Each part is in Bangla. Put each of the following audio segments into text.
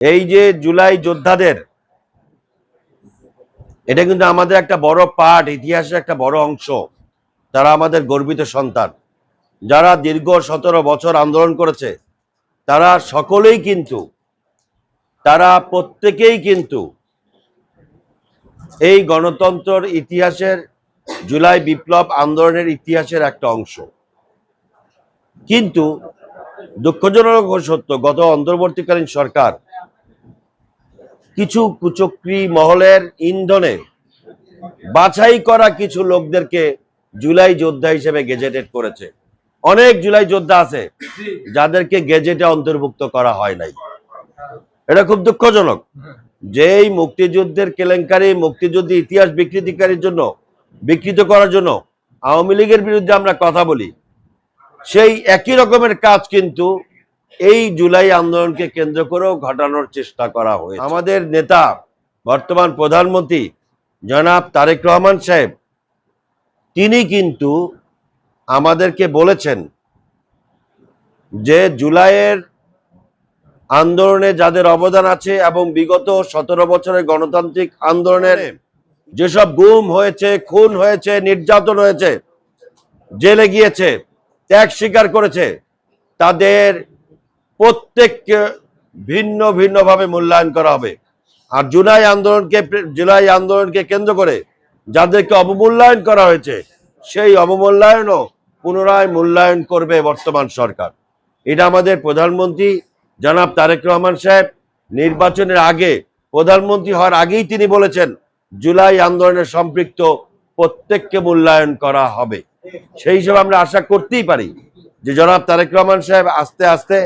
এই যে জুলাই যোদ্ধাদের, এটা কিন্তু আমাদের একটা বড় পার্ট, ইতিহাসের একটা বড় অংশ। তারা আমাদের গর্বিত সন্তান, যারা দীর্ঘ 17 বছর আন্দোলন করেছে। তারা সকলেই কিন্তু, তারা প্রত্যেকেই কিন্তু এই গণতন্ত্রের ইতিহাসের, জুলাই বিপ্লব আন্দোলনের ইতিহাসের একটা অংশ। কিন্তু দুঃখজনক সত্য, গত অন্তর্বর্তীকালীন সরকার কিছু কুচক্রী মহলের ইন্ধনে বাছাই করা কিছু লোকদেরকে জুলাই যোদ্ধা হিসেবে গেজেটেড করেছে। অনেক জুলাই যোদ্ধা আছে যাদেরকে গেজেটে অন্তর্ভুক্ত করা হয় নাই। এটা খুব দুঃখজনক যে এই মুক্তিযুদ্ধের কেলেঙ্কারি, মুক্তিযুদ্ধের ইতিহাস বিকৃতিকারীর জন্য, বিকৃত করার জন্য আওয়ামী লীগের বিরুদ্ধে আমরা কথা বলি, সেই একই রকমের কাজ কিন্তু এই জুলাই আন্দোলনকে কেন্দ্র করেও ঘটানোর চেষ্টা করা হয়েছে। আমাদের নেতা, বর্তমান প্রধানমন্ত্রী জনাব তারেক রহমান সাহেব, তিনি কিন্তু আমাদেরকে বলেছেন যে জুলাইয়ের আন্দোলনে যাদের অবদান আছে এবং বিগত 17 বছরের গণতান্ত্রিক আন্দোলনের যেসব গুম হয়েছে, খুন হয়েছে, নির্যাতন হয়েছে, জেলে গিয়েছে, ত্যাগ স্বীকার করেছে, তাদের প্রত্যেককে ভিন্ন ভিন্নভাবে মূল্যায়ন করা হবে। আর জুলাই আন্দোলনকে কেন্দ্র করে যাদেরকে অবমূল্যায়ন করা হয়েছে, সেই অবমূল্যায়নও পুনরায় মূল্যায়ন করবে বর্তমান সরকার। এটা আমাদের প্রধানমন্ত্রী জনাব তারেক রহমান সাহেব নির্বাচনের আগে, প্রধানমন্ত্রী হওয়ার আগেই তিনি বলেছেন জুলাই আন্দোলনের সম্পৃক্ত প্রত্যেককে মূল্যায়ন করা হবে। সেই হিসেবে আমরা আশা করতেই পারি যে জনাব তারেক রহমান সাহেব আস্তে আস্তে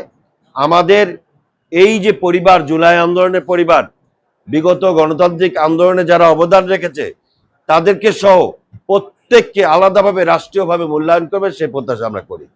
আমাদের এই যে পরিবার, জুলাই আন্দোলনের পরিবার, বিগত গণতান্ত্রিক আন্দোলনে যারা অবদান রেখেছে, তাদেরকে সহ প্রত্যেককে আলাদাভাবে রাষ্ট্রীয়ভাবে মূল্যায়ন করবে, সে প্রত্যাশা আমরা করি।